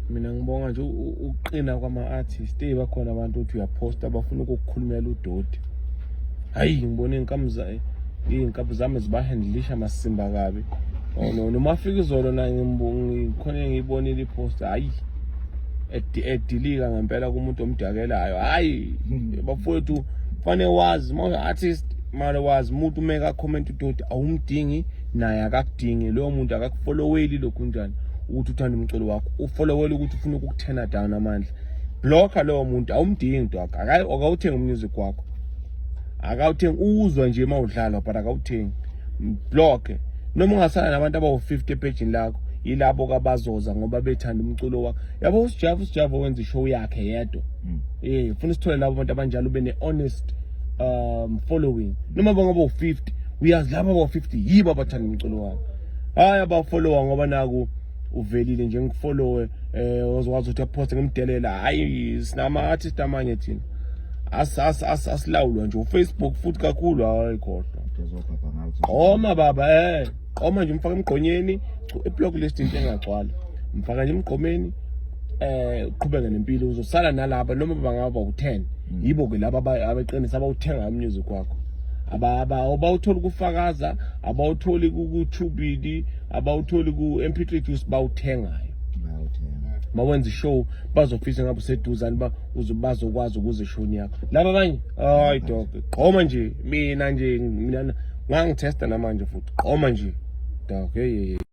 Mina ngibonga nje uqina kwama-artist bakhona abantu uthi uyaposta abafuna ukukukhulumela udodi. Hayi ngibona iy'nkabi zami zibahandlisha masimba kabi. Noma afika izolo na ngikhona ngiyibonile iposta hayi edilika ngempela kumuntu omdakelayo. Hayi bafowethu fanele wazi artist manje wazi umuntu umeka comment udodi awumdingi naye akakudingi loyo muntu akakufolloweli lokhu njani ukuthi uthanda umculo wakho ufollowela ukuthi ufuna ukukuthena down amandla blocka loyo muntu awumdingi dog akawuthengi umusic wakho akawuthengi uzwa nje mawudlala but akawuthengi block noma ungasana nabantu abawu50 epagini lakho yilabo kabazoza ngoba bethanda umculo wakho yabo usijava wenza ishow yakhe yedwa ufuna sithole labo bantu abanjalo bene honest following noma bangaba u50 uyazi laba abawu50 yibo abathanda umculo wakho hayi abafollowa ngoba naku uvelile nje ngikufollowe ozwazi ukuthi aposte ngemdelela hayi sinama artist amanye thina asilawulwa nje uFacebook futhi kakhulu hayi kodwa qoma baba qoma nje mfaka emgqonyeni iblock list into engagcwala mfaka nje emgqomeni uqhubeke nempilo uzosala nalabo noma bangaba u10 yibo ke laba abeqinisa abawuthenga umusic wakho abawutholi kufakaza abawutholi ku-YouTube abawutholi ku-MP3 juice bawuthengayo mawenza ishow bazofisa ngabe seduzani bazokwazi ukuze ishoni yakho laba abanye hayi dog qoma nje mina ngangithesta namanje futhi qoma nje dog